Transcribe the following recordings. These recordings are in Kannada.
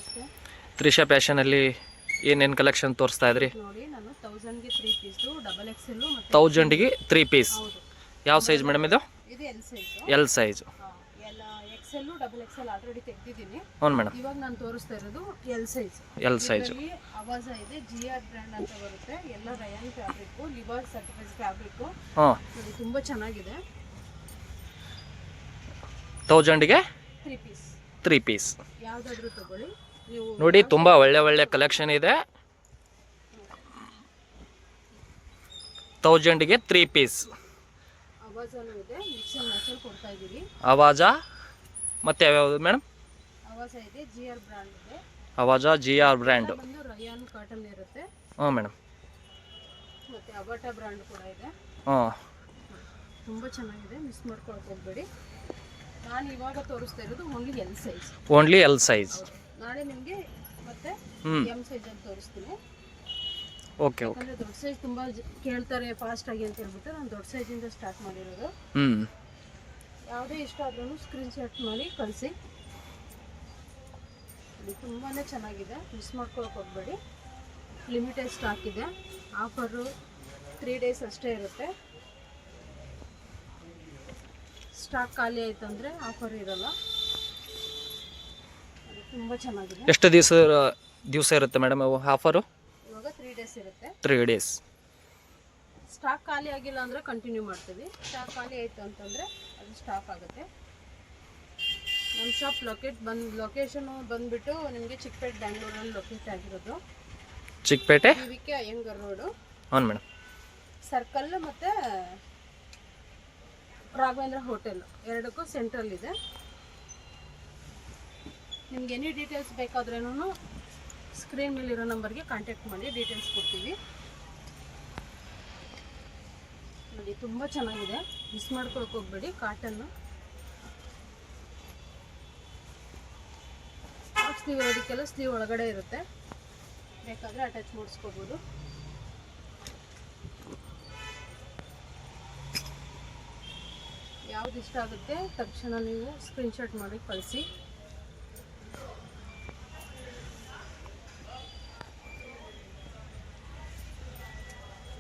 ನಮಸ್ತೆ. ತ್ರಿಷಾ ಫ್ಯಾಷನಲ್ಲಿ ಏನೇನು ಕಲೆಕ್ಷನ್ ತೋರಿಸ್ತಾ ಇದ್ರಿ? ನೋಡಿ, ನಾನು 1000ಗೆ 3 ಪೀಸು, ಡಬಲ್ ಎಕ್ಸೆಲ್ ಮತ್ತು 1000ಗೆ 3 ಪೀಸ್. ಹೌದು. ಯಾವ ಸೈಜ್ ಮೇಡಮ್ ಇದು? ಇದು ಎಲ್ ಸೈಜು. L size. ಎಲ್ಲ ಎಕ್ಸೆಲ್ ಡಬಲ್ ಎಕ್ಸೆಲ್ ಆಲ್ರೆಡಿ ತೆಗೆದಿದ್ದೀನಿ. ಹ್ಞೂ ಮೇಡಮ್. ಇವಾಗ ನಾನು ತೋರಿಸ್ತಾ ಇರೋದು ಎಲ್ ಸೈಜ್. L size. ಅವಾಜ ಇದೆ, GR ಬ್ರ್ಯಾಂಡ್ ಅಂತ ಬರುತ್ತೆ. ಎಲ್ಲ rayon fabric, Liva certified fabric. ಹಾಂ, ನೋಡಿ ತುಂಬ ಚೆನ್ನಾಗಿದೆ. 1000ಗೆ 3 ಪೀಸ್. 3 ಪೀಸ್ ಯಾವುದಾದ್ರೂ ತಗೊಳ್ಳಿ ನೀವು. ನೋಡಿ, ತುಂಬ ಒಳ್ಳೆ ಕಲೆಕ್ಷನ್ ಇದೆ. 1000ಗೆ 3 ಪೀಸ್. ಅವಾಜನೂ ಇದೆ, ಮಿಕ್ಸ್ ಅಂಡ್ ಮ್ಯಾಚಲ್ಲಿ ಕೊಡ್ತಾ ಇದ್ದೀವಿ. ಅವಾಜ ಮತ್ತು ಯಾವ್ಯಾವುದು ಮೇಡಮ್? ಅವಾಜ ಇದೆ, GR ಬ್ರ್ಯಾಂಡ್ ಇದೆ. ಅವಾಜ GR ಬ್ರ್ಯಾಂಡು. ಬಂದು ರಯಾನ್ ಕಾಟನ್ ಇರುತ್ತೆ. ಹಾಂ ಮೇಡಮ್. ಮತ್ತೆ ಅಬಾಟಾ ಬ್ರ್ಯಾಂಡ್ ಕೂಡ ಇದೆ. ಹಾಂ, ತುಂಬ ಚೆನ್ನಾಗಿದೆ, ಮಿಸ್ ಮಾಡ್ಕೊಳಕ್ಕೆ ಹೋಗಬೇಡಿ. ನಾನು ಇವಾಗ ತೋರಿಸ್ತಾ ಇರೋದು only L size. Only L size. ನಾಳೆ ನಿಮಗೆ ಮತ್ತೆ ಎಮ್ ಸೈಜಲ್ಲಿ ತೋರಿಸ್ತೀನಿ. ಓಕೆ. ಯಾಕಂದರೆ ದೊಡ್ಡ ಸೈಜ್ ತುಂಬ ಕೇಳ್ತಾರೆ ಫಾಸ್ಟಾಗಿ ಅಂತ ಹೇಳ್ಬಿಟ್ಟು ನಾನು ದೊಡ್ಡ ಸೈಜಿಂದ ಸ್ಟಾರ್ಟ್ ಮಾಡಿರೋದು. ಯಾವುದೇ ಇಷ್ಟ ಆದ್ರೂ ಸ್ಕ್ರೀನ್ಶಾಟ್ ಮಾಡಿ ಕಳಿಸಿ. ಇದು ತುಂಬಾ ಚೆನ್ನಾಗಿದೆ, ಮಿಸ್ ಮಾಡ್ಕೊಳಕ್ಕೆ ಹೋಗಬೇಡಿ. ಲಿಮಿಟೆಡ್ ಸ್ಟಾಕ್ ಇದೆ. ಆಫರು 3 ಡೇಸ್ ಅಷ್ಟೇ ಇರುತ್ತೆ. ಸ್ಟಾಕ್ ಖಾಲಿ ಆಯಿತು ಅಂದರೆ ಆಫರ್ ಇರಲ್ಲ. ಅದು ತುಂಬ ಚೆನ್ನಾಗಿದೆ. ಎಷ್ಟು ದಿವಸ ಇರುತ್ತೆ ಮೇಡಮ್ ಆಫರು? ಇವಾಗ 3 ಡೇಸ್ ಇರುತ್ತೆ. 3 ಡೇಸ್. ಸ್ಟಾಕ್ ಖಾಲಿ ಆಗಿಲ್ಲ ಅಂದರೆ ಕಂಟಿನ್ಯೂ ಮಾಡ್ತೀವಿ. ಸ್ಟಾಕ್ ಖಾಲಿ ಆಯಿತು ಅಂತಂದರೆ ಅದು ಸ್ಟಾಪ್ ಆಗುತ್ತೆ. ನಮ್ಮ ಶಾಪ್ ಲೊಕೇಶನು ಬಂದುಬಿಟ್ಟು ನಿಮಗೆ ಚಿಕ್ಕಪೇಟೆ, ಬ್ಯಾಂಗ್ಳೂರಲ್ಲಿ ಲೊಕೇಟ್ ಆಗಿರೋದು. Chickpet BVK Iyengar road. ಹಾಂ ಮೇಡಮ್. ಸರ್ಕಲ್ ಮತ್ತು ರಾಘವೇಂದ್ರ ಹೋಟೆಲ್ ಎರಡಕ್ಕೂ ಸೆಂಟ್ರಲ್ ಇದೆ. ನಿಮ್ಗೆ ಎನಿ ಡೀಟೇಲ್ಸ್ ಬೇಕಾದ್ರೂ ಸ್ಕ್ರೀನ್ ಮೇಲಿರೋ ನಂಬರ್ಗೆ ಕಾಂಟ್ಯಾಕ್ಟ್ ಮಾಡಿ, ಡೀಟೇಲ್ಸ್ ಕೊಡ್ತೀವಿ. ನೋಡಿ, ತುಂಬ ಚೆನ್ನಾಗಿದೆ, ಮಿಸ್ ಮಾಡ್ಕೊಳಕ್ಕೆ ಹೋಗಬೇಡಿ. ಕಾಟನ್ನು ಹಾಫ್ ಸ್ಲೀವ್ ಇರೋದಕ್ಕೆಲ್ಲ ಸ್ಲೀವ್ ಒಳಗಡೆ ಇರುತ್ತೆ, ಬೇಕಾದರೆ ಅಟ್ಯಾಚ್ ಮಾಡಿಸ್ಕೋಬೋದು. ಯಾವ್ದು ಇಷ್ಟ ಆಗುತ್ತೆ ತಕ್ಷಣ ನೀವು ಸ್ಕ್ರೀನ್ಶಾಟ್ ಮಾಡಿ ಕಳಿಸಿ.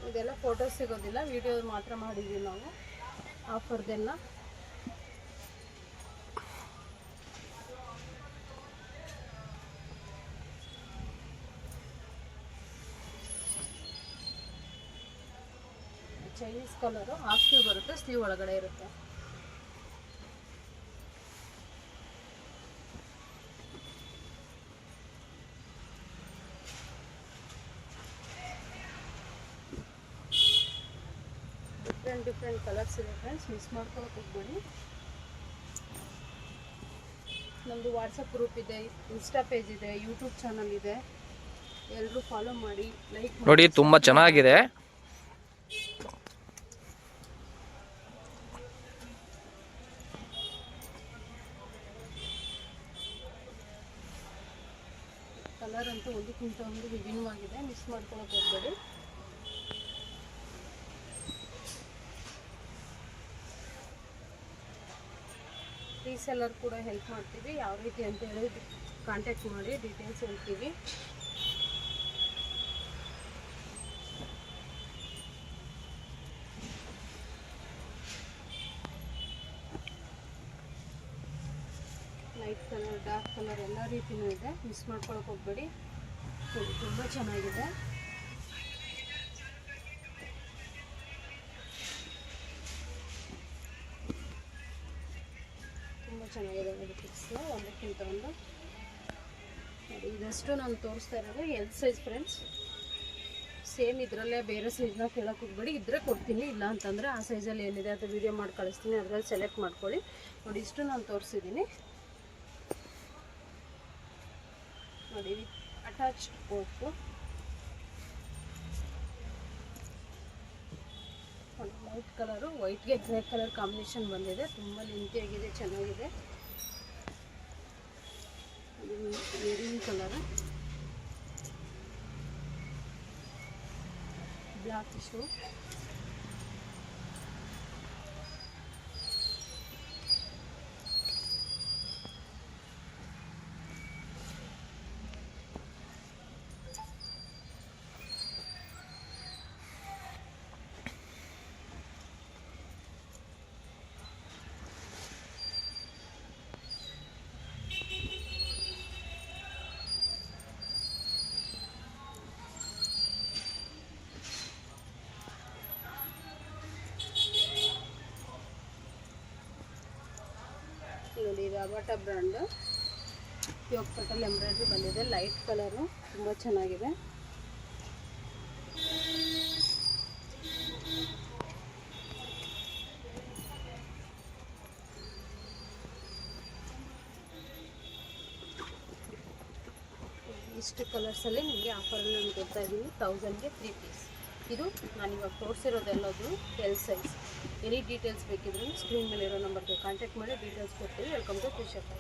ಇದೆಲ್ಲ ಫೋಟೋಸ್ ಸಿಗೋದಿಲ್ಲ, ವಿಡಿಯೋ ಮಾತ್ರ ಮಾಡಿದ್ದೀವಿ ನಾವು ಆಫರ್ದೆಲ್ಲ. ಚೈನೀಸ್ ಕಲರು, ಹಾಫ್ ಸ್ಲೀವ್ ಬರುತ್ತೆ, ಸ್ಲೀವ್ ಒಳಗಡೆ ಇರುತ್ತೆ. ಡಿಫ್ರೆಂಟ್ ಕಲರ್ಸ್ ಇದೆ ಫ್ರೆಂಡ್ಸ್, ಮಿಸ್ ಮಾಡ್ಕೊಳಕ್ಕೆ ಹೋಗ್ಬೇಡಿ. ನಮ್ಮದು ವಾಟ್ಸಪ್ ಗ್ರೂಪ್ ಇದೆ, ಇನ್ಸ್ಟಾ ಪೇಜ್ ಇದೆ, ಯೂಟ್ಯೂಬ್ ಚಾನಲ್ ಇದೆ. ಎಲ್ಲರೂ ಫಾಲೋ ಮಾಡಿ, ಲೈಕ್ ಮಾಡಿ. ನೋಡಿ, ತುಂಬ ಚೆನ್ನಾಗಿದೆ. ಕಲರ್ ಅಂತೂ ಒಂದಕ್ಕಿಂತ ಒಂದು ವಿಭಿನ್ನವಾಗಿದೆ, ಮಿಸ್ ಮಾಡ್ಕೊಳಕ್ಕೆ ಹೋಗಬೇಡಿ. ರೀಸೆಲ್ಲರ್ ಕೂಡ ಹೆಲ್ಪ್ ಮಾಡ್ತೀವಿ. ಯಾವ ರೀತಿ ಅಂತ ಹೇಳಿ ಕಾಂಟ್ಯಾಕ್ಟ್ ಮಾಡಿ, ಡೀಟೇಲ್ಸ್ ಹೇಳ್ತೀವಿ. ಲೈಟ್ ಕಲರ್, ಡಾರ್ಕ್ ಕಲರ್ ಎಲ್ಲ ರೀತಿಯೂ ಇದೆ, ಮಿಸ್ ಮಾಡ್ಕೊಳಕ್ಕೆ ಹೋಗಬೇಡಿ. ತುಂಬ ಚೆನ್ನಾಗಿದೆ. ತುಂಬ ಚೆನ್ನಾಗಿದೆ ನೋಡಿ, ಪಿಕ್ಸ್ನ ಒಂದಕ್ಕಿಂತ ಒಂದು. ನೋಡಿ, ಇದಷ್ಟು ನಾನು ತೋರಿಸ್ತಾ ಇರೋದು ಎಲ್ ಸೈಜ್ ಫ್ರೆಂಡ್ಸ್. ಸೇಮ್ ಇದರಲ್ಲೇ ಬೇರೆ ಸೈಜ್ನ ಕೇಳೋಕೆ ಹೋಗ್ಬೇಡಿ. ಇದ್ದರೆ ಕೊಡ್ತೀನಿ, ಇಲ್ಲ ಅಂತಂದರೆ ಆ ಸೈಜಲ್ಲಿ ಏನಿದೆ ಅದು ವೀಡಿಯೋ ಮಾಡಿ ಕಳಿಸ್ತೀನಿ, ಅದರಲ್ಲಿ ಸೆಲೆಕ್ಟ್ ಮಾಡ್ಕೊಳ್ಳಿ. ನೋಡಿ, ಇಷ್ಟು ನಾನು ತೋರಿಸಿದ್ದೀನಿ. ನೋಡಿ, ಅಟ್ಯಾಚ್ ವರ್ಕು, ಲೈಟ್ ಕಲರು, ವೈಟ್ಗೆ ಗ್ರೇ ಕಲರ್ ಕಾಂಬಿನೇಷನ್ ಬಂದಿದೆ. ತುಂಬ ಲೆಂತಿಯಾಗಿದೆ, ಚೆನ್ನಾಗಿದೆ. Maroon colour, blackish, Bata brand ಯೋಗ್ ಪಟಲ್ ಎಂಬ್ರಾಯ್ಡ್ರಿ ಬಂದಿದೆ. ಲೈಟ್ ಕಲರು, ತುಂಬ ಚೆನ್ನಾಗಿದೆ. ಇಷ್ಟು ಕಲರ್ಸಲ್ಲಿ ನಿಮಗೆ ಆಫರಲ್ಲಿ ನಾನು ಕೊಡ್ತಾ ಇದ್ದೀನಿ 1000ಗೆ 3 ಪೀಸ್. ಇದು ನಾನಿವಾಗ ತೋರಿಸಿರೋದೆಲ್ಲದು ಎಲ್ ಸೈಜ್. ಎನಿ ಡೀಟೇಲ್ಸ್ ಬೇಕಿದ್ರು ಸ್ಕ್ರೀನ್ ಮೇಲೆ ಇರೋ ನಂಬರ್ಗೆ ಕಾಂಟ್ಯಾಕ್ಟ್ ಮಾಡಿ ಡೀಟೇಲ್ಸ್ ಕೊಡ್ತೀವಿ. Welcome to fish shop.